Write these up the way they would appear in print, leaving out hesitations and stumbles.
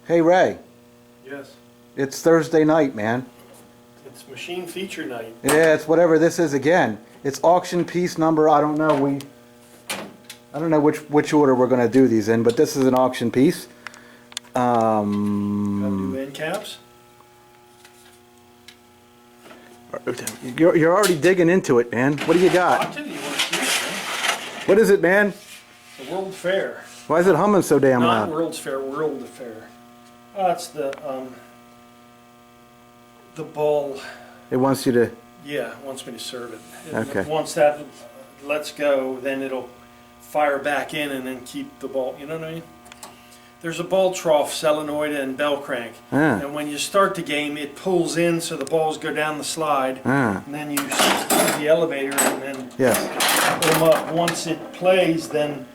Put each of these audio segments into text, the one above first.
Hey Ray, Yes. it's Thursday night, man. It's machine feature night. Yeah, it's whatever this is again. It's auction piece number, I don't know, I don't know which order we're gonna do these in, but this is an auction piece. Got new end caps. You're already digging into it, man. What do you I'll got? tell you what it is, man. What is it, man? The World Fair. Why is it humming so damn Not loud? World's Fair, World Fair. It's the ball. It wants you to... Yeah, it wants me to serve it. Okay. Once that lets go, then it'll fire back in and then keep the ball. You know what I mean? There's a ball trough solenoid and bell crank, and when you start the game, it pulls in so the balls go down the slide, and then you use the elevator and then pull them up. Once it plays, then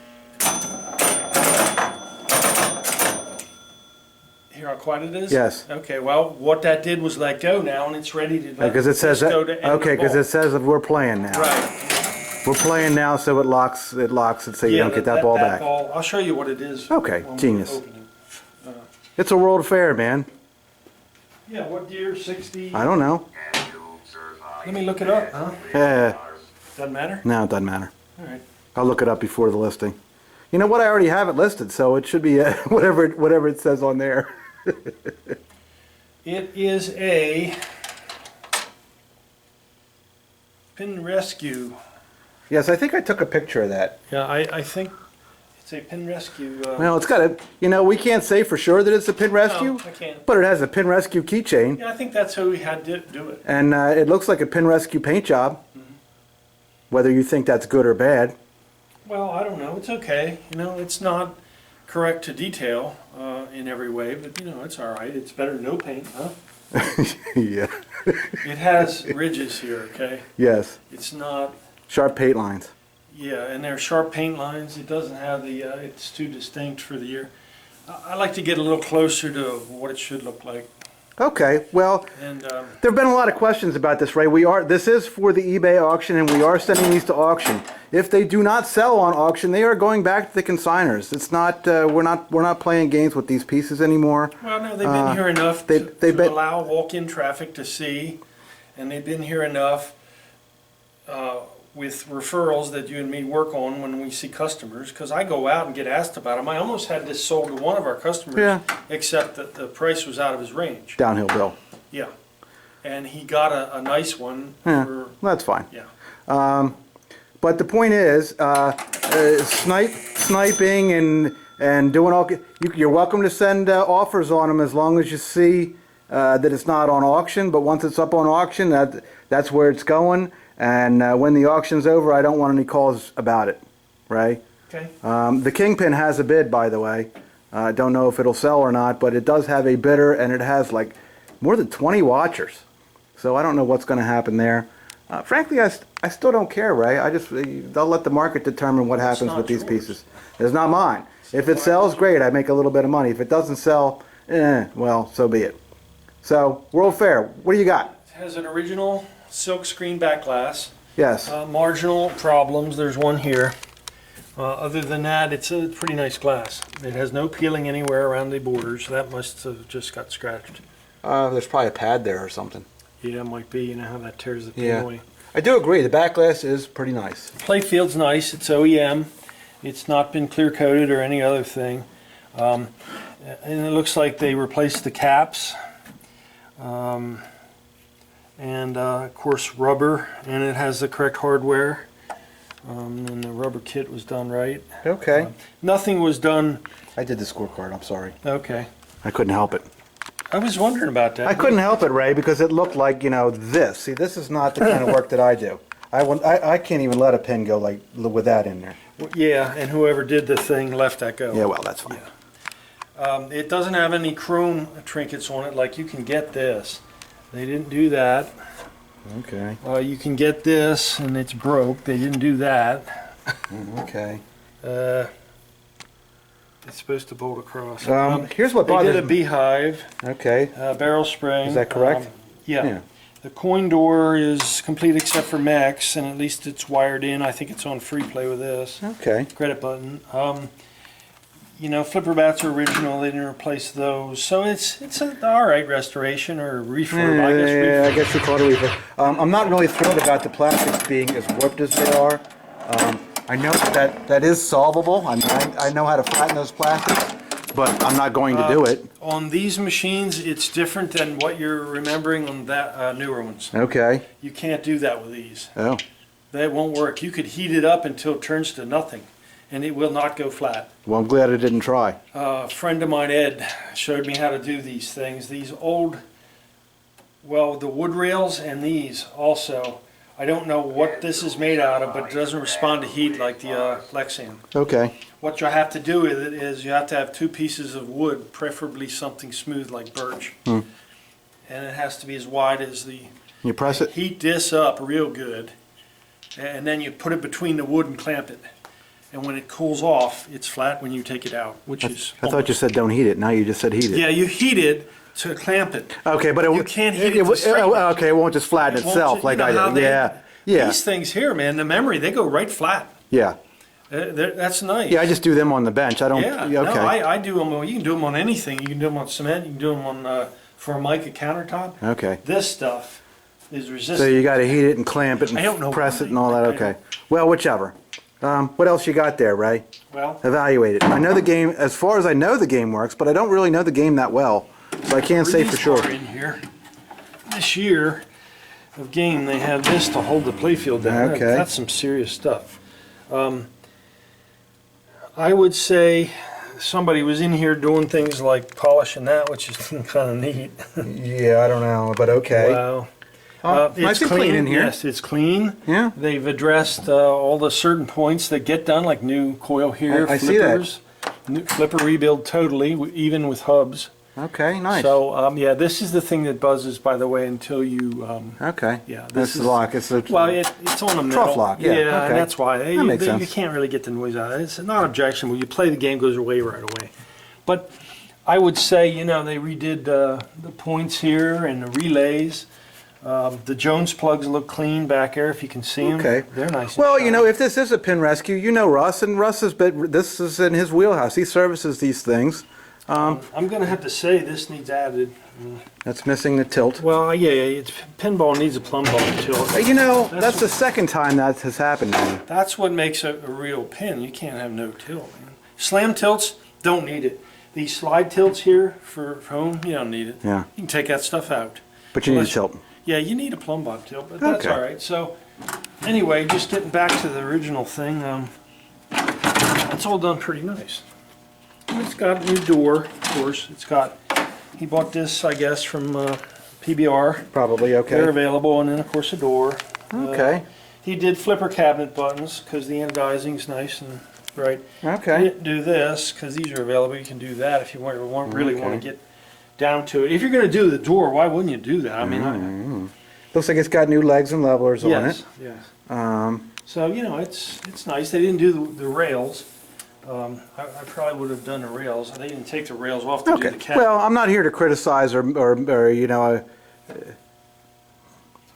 hear how quiet it is? Yes. Okay. Well, what that did was let go now, and it's ready to Because it says that. go to end Okay, the ball. because it says that we're playing now. Right. We're playing now, so it locks it so you don't get that ball back. I'll show you what it is. Okay, when we genius. open it. It's a World Fair, man. Yeah, what year? 60? I don't know. Let me look it up, huh? Yeah. Doesn't matter? No, it doesn't matter. All right. I'll look it up before the listing. You know what? I already have it listed, so it should be whatever it says on there. It is a pin rescue. Yes, I think I took a picture of that. Yeah, I think it's a pin rescue. Well, it's got a, we can't say for sure that it's a pin rescue, No, I can't. but it has a pin rescue keychain, Yeah, I think that's how we had to do it. and it looks like a pin rescue paint job, whether you think that's good or bad. Well, I don't know. It's okay. It's not correct to detail in every way, but it's all right. It's better than no paint, huh? Yeah. It has ridges here, okay? Yes. It's not. Sharp paint lines. Yeah, and they're sharp paint lines. It doesn't have the. It's too distinct for the year. I like to get a little closer to what it should look like. Okay, well, And there have been a lot of questions about this, Ray. This is for the eBay auction, and we are sending these to auction. If they do not sell on auction, they are going back to the consigners. It's not, we're not playing games with these pieces anymore. well, no, they've been here enough they've to been- allow walk-in traffic to see, and they've been here enough with referrals that you and me work on when we see customers. Because I go out and get asked about them. I almost had this sold to one of our customers, Yeah. except that the price was out of his range. Downhill bill. Yeah, and he got a nice one. Yeah, For, that's fine. yeah. But the point is, sniping and doing all. You're welcome to send offers on them as long as you see that it's not on auction. But once it's up on auction, that's where it's going. And when the auction's over, I don't want any calls about it, right? Okay. The Kingpin has a bid, by the way. I don't know if it'll sell or not, but it does have a bidder, and it has like more than 20 watchers. So I don't know what's going to happen there. Frankly, I still don't care, Ray. They'll let the market determine what happens not with these yours. pieces. It's not mine. If it sells, great. I make a little bit of money. If it doesn't sell, well, so be it. So, World Fair, what do you got? It has an original silk screen back glass. Yes. Marginal problems. There's one here. Other than that, it's a pretty nice glass. It has no peeling anywhere around the borders. That must have just got scratched. There's probably a pad there or something. Yeah, it might be. You know how that tears the pin Yeah. away. I do agree. The back glass is pretty nice. Playfield's nice. It's OEM. It's not been clear coated or any other thing. And it looks like they replaced the caps. And of course rubber, and it has the correct hardware. And the rubber kit was done right. Okay. Nothing was done. I did the scorecard. I'm sorry. Okay. I couldn't help it. I was wondering about that. I couldn't help it, Ray, because it looked like, this. See, this is not the kind of work that I do. I can't even let a pin go like with that in there. Yeah, and whoever did the thing left that go. Yeah, well, that's fine. It doesn't have any chrome trinkets on it like you can get this. They didn't do that. Okay. You can get this, and it's broke. They didn't do that. Okay. It's supposed to bolt across. Here's what They bothers did a me. beehive, Okay. barrel spring. Is that correct? Yeah. Yeah. The coin door is complete except for Max, and at least it's wired in. I think it's on free play with this. Okay. Credit button. You know, flipper bats are original. They didn't replace those, so it's an all right restoration or refurb. I guess. Yeah, I guess you call it a refurb. I'm not really thrilled about the plastics being as warped as they are. I know that is solvable. I know how to flatten those plastics, but I'm not going to do it. On these machines, it's different than what you're remembering on that newer ones. Okay. You can't do that with these. Oh. That won't work. You could heat it up until it turns to nothing, and it will not go flat. Well, I'm glad I didn't try. A friend of mine, Ed, showed me how to do these things. These old, well, the wood rails and these also. I don't know what this is made out of, but it doesn't respond to heat like the Lexan. Okay. What you have to do with it is you have to have 2 pieces of wood, preferably something smooth like birch. And it has to be as wide as the... You press it? Heat this up real good, and then you put it between the wood and clamp it. And when it cools off, it's flat when you take it out, which is... I thought you said don't heat it. Now you just said heat it. Yeah, you heat it to clamp it. Okay, but you can't heat it to straighten it. Okay, it won't just flatten itself like I did. Yeah. These things here, man, the memory, they go right flat. Yeah. That's nice. Yeah, I just do them on the bench. I don't... Yeah, okay. no, I do them, you can do them on anything. You can do them on cement, you can do them on, for a mica countertop. Okay. This stuff is resistant. So you got to heat it and clamp it and press it and all that. Okay. Well, whichever. What else you got there, Ray? Well, evaluate it. I know the game, as far as I know the game works, but I don't really know the game that well, so I can't say for sure. In here. This year of game, they have this to hold the playfield down. Okay. That's some serious stuff. I would say somebody was in here doing things like polishing that, which is kind of neat. Yeah, I don't know, but okay. Wow. It's nice and clean in here. Yes, it's clean. Yeah. They've addressed all the certain points that get done, like new coil here, I flippers, new flipper rebuild totally, even with hubs. Okay, nice. So yeah, this is the thing that buzzes, by the way, until you. Okay. Yeah, this is the lock. It's a well, it's on the middle. trough lock. Yeah. Yeah, okay. and that's why That makes sense. you can't really get the noise out of it. It's not objectionable. You play the game, goes away right away. But I would say, you know, they redid the points here and the relays. The Jones plugs look clean back there, if you can see them. Okay. They're nice. Well, you know, if this is a pin rescue, you know Russ, and Russ has been, this is in his wheelhouse. He services these things. I'm going to have to say this needs added. That's missing the tilt. Well, yeah, pinball needs a plumb bob tilt. You know, that's the second time that has happened to me. That's what makes a real pin. You can't have no tilt, man. Slam tilts, don't need it. These slide tilts here for home, you don't need it. Yeah. You can take that stuff out. But you need a tilt. Yeah, you need a plumb bob tilt, but that's Okay. all right. So, anyway, just getting back to the original thing, it's all done pretty nice. It's got a new door, of course. It's got, he bought this, I guess, from PBR. Probably, okay. They're available, and then, of course, a door. Okay. He did flipper cabinet buttons, because the anodizing's nice and bright. Okay. He didn't do this, because these are available. You can do that if you really want to get down to it. If you're going to do the door, why wouldn't you do that? I mean, Looks like it's got new legs and levelers on it. Yes. So, you know, it's nice. They didn't do the rails. I probably would have done the rails. They didn't take the rails off to do the cap. Well, I'm not here to criticize or you know.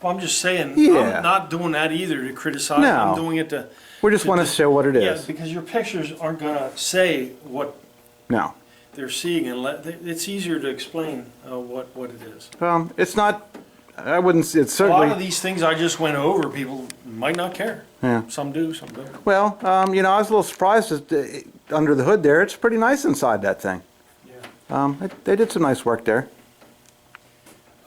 Well, I'm just saying, Yeah. I'm not doing that either to criticize. No. I'm doing it to... We just want to show what it Yeah, is. because your pictures aren't going to say what No. they're seeing, and it's easier to explain what it is. It's not. I wouldn't. It's A lot certainly. of these things I just went over, people might not care. Yeah. Some do, some don't. Well, you know, I was a little surprised that under the hood there. It's pretty nice inside that thing. Yeah. They did some nice work there.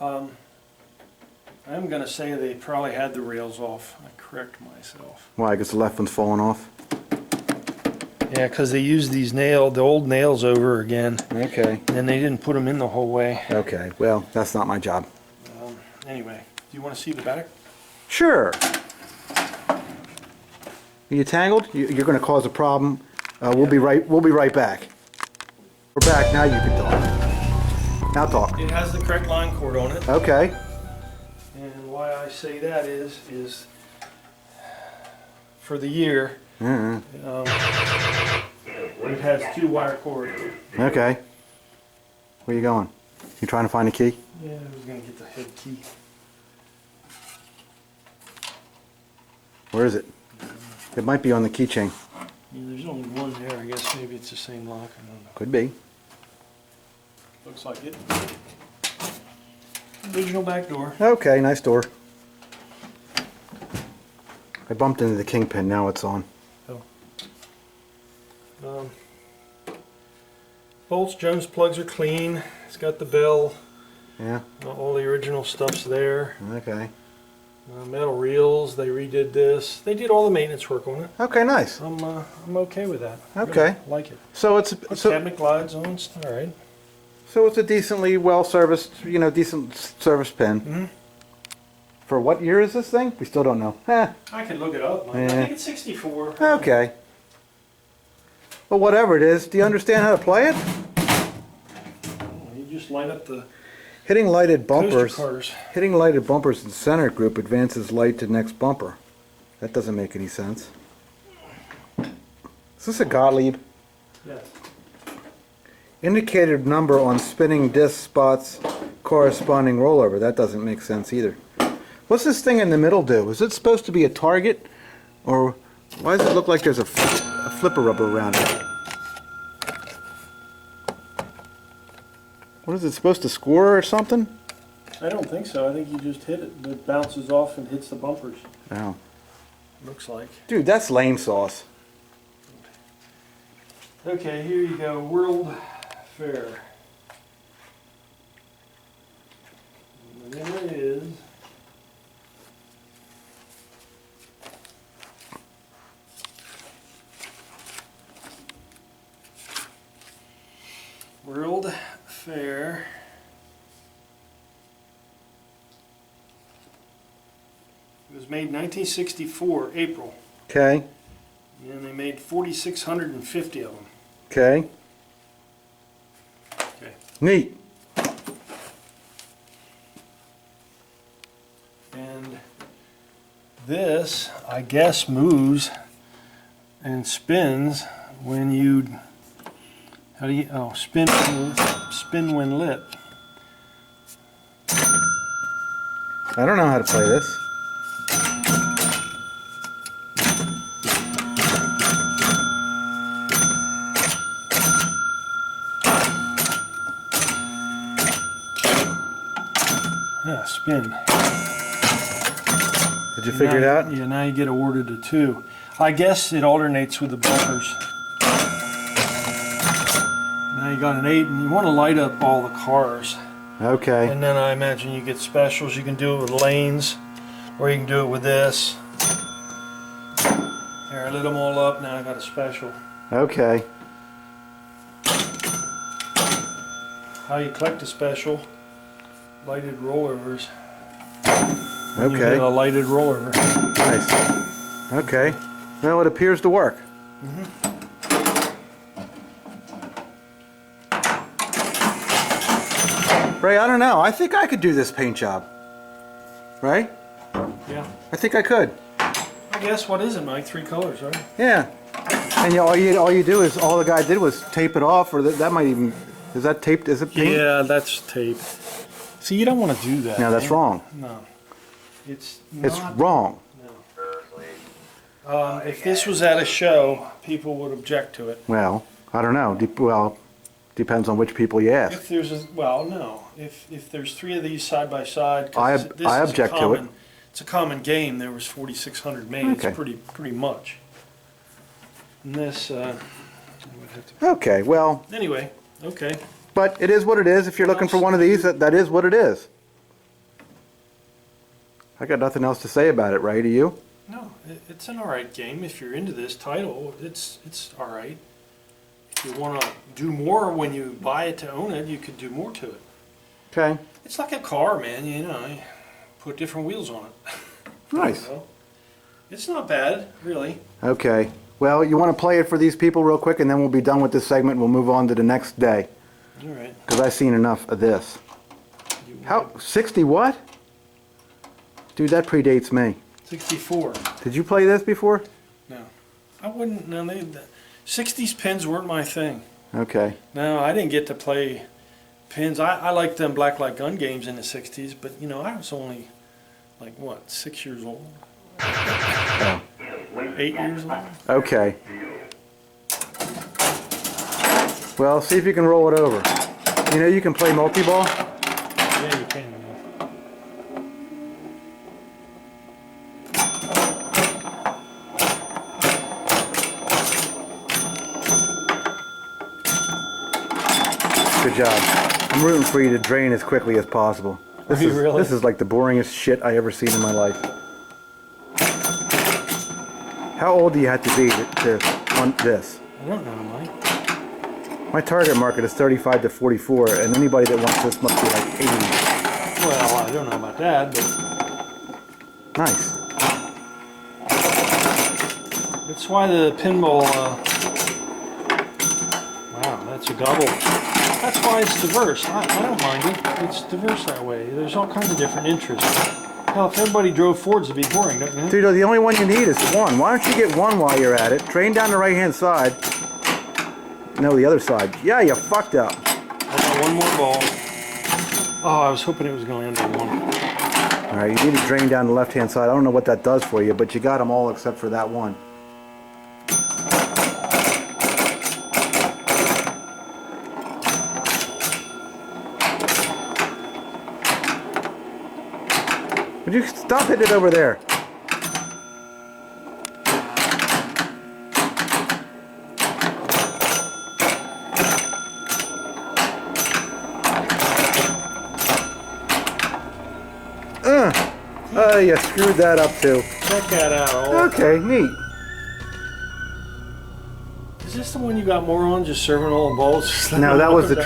I'm going to say they probably had the rails off. I correct myself. Why? I guess the left one's falling off. Yeah, because they used these the old nails over again, Okay. and they didn't put them in the whole way. Okay. Well, that's not my job. Anyway, do you want to see the back? Sure. Are you tangled? You're going to cause a problem. We'll be right back. We're back. Now you can talk. Now talk. It has the correct line cord on it, Okay. and why I say that is for the year, it has 2 wire cords. Okay. Where you going? You trying to find a key? Yeah, I was going to get the head key. Where is it? It might be on the keychain. Yeah, there's only one there. I guess maybe it's the same lock. I don't know. Could be. Looks like it. Original back door. Okay, nice door. I bumped into the kingpin, now it's on. Oh. Bolts, Jones plugs are clean. It's got the bell. Yeah. All the original stuff's there. Okay. Metal reels, they redid this. They did all the maintenance work on it. Okay, nice. I'm okay with that. Okay. Really like it. So it's Cabinet glides on. It's all right. So it's a decently well serviced, decent service pin. Mm-hmm. For what year is this thing? We still don't know. I could look it up. I Yeah. think it's 64. Okay. Well, whatever it is, do you understand how to play it? You just light up the Hitting lighted bumpers. coaster cars. Hitting lighted bumpers in center group advances light to next bumper. That doesn't make any sense. Is this a Gottlieb? Yes. Indicated number on spinning disc spots corresponding rollover. That doesn't make sense either. What's this thing in the middle do? Is it supposed to be a target? Or why does it look like there's a flipper rubber around it? What is it supposed to score or something? I don't think so. I think you just hit it. It bounces off and hits the bumpers. Oh. Looks like. Dude, that's lame sauce. Okay, here you go. World Fair. And there it is. World Fair. It was made 1964, April. Okay. And they made 4,650 of them. Okay. Okay. Neat. And this, I guess, moves and spins when you, how do you, oh, spin when lit. I don't know how to play this. Yeah, spin. Did you figure it out? Yeah, now you get awarded a 2. I guess it alternates with the bumpers. Now you got an 8, and you want to light up all the cars. Okay. And then I imagine you get specials. You can do it with lanes, or you can do it with this. There, I lit them all up. Now I got a special. Okay. How you collect a special? Lighted rollovers. You Okay. get a lighted rollover. Nice. Okay. Well, it appears to work. Ray, I don't know. I think I could do this paint job. Right? Yeah. I think I could. I guess what is it, Mike? 3 colors, right? Yeah. And all you do is all the guy did was tape it off, or that might even is that taped? Is it paint? Yeah, that's tape. See, you don't want to do that. No, that's man. wrong. No. It's It's not. wrong. No. If this was at a show, people would object to it. Well, I don't know. Well, depends on which people you ask. If there's a, well, no. If there's 3 of these side by side, 'cause this I is a object to it. common, It's a common game. There was 4,600 made. Okay. It's pretty much. And this, I would have to. Okay. Well, Anyway, okay. but it is what it is. If you're looking for one of these, that is what it is. I got nothing else to say about it, Ray. Do you? No, it's an alright game. If you're into this title, it's alright. If you want to do more when you buy it to own it, you could do more to it. Okay. It's like a car, man. You know, you put different wheels on it. Nice. You know? It's not bad, really. Okay. Well, you want to play it for these people real quick, and then we'll be done with this segment. We'll move on to the next day. All right. Because I've seen enough of this. How? 60 what? Dude, that predates me. 64. Did you play this before? No, I wouldn't. No, the 60s pins weren't my thing. Okay. No, I didn't get to play pins. I liked them blacklight gun games in the 60s, but you know, I was only like what, 6 years old? Oh. 8 years old? Okay. Well, see if you can roll it over. You know you can play multi-ball? Yeah, you can. Good job. I'm rooting for you to drain as quickly as possible. Are you really? This is like the boringest shit I ever seen in my life. How old do you have to be to want this? I don't know, Mike. My target market is 35 to 44, and anybody that wants this must be like 80. Well, I don't know about that, but Nice. that's why the pinball. Wow, that's a double. That's why it's diverse. I don't mind it. It's diverse that way. There's all kinds of different interests. Hell, if everybody drove Fords, it'd be boring, don't you? Dude, the only one you need is one. Why don't you get one while you're at it? Drain down the right-hand side. No, the other side. Yeah, you fucked up. I got one more ball. Oh, I was hoping it was going to end on one. All right, you need to drain down the left-hand side. I don't know what that does for you, but you got them all except for that one. Would you stop hitting it over there? Oh, you screwed that up too. Check that out. Okay, neat. Is this the one you got more on, just serving all the balls? No, that was the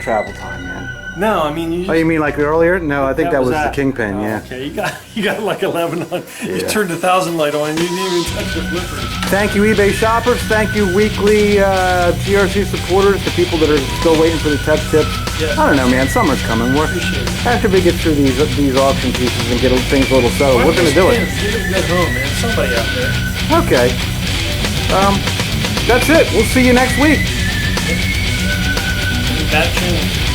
travel time, man. No, I mean you. Oh, you mean like earlier? No, I think that was the Kingpin. Oh, Yeah. Okay, you got like 11 on. You Yeah. turned the 1,000 light on. You didn't even touch the flippers. Thank you, eBay shoppers. Thank you, weekly GRC supporters, the people that are still waiting for the tech tips. Yeah. I don't know, man. Summer's coming. Appreciate it. After we get through these auction pieces and get things a little settled, we're gonna do it. Get them home, man. Somebody out there. Okay. That's it. We'll see you next week. That changed.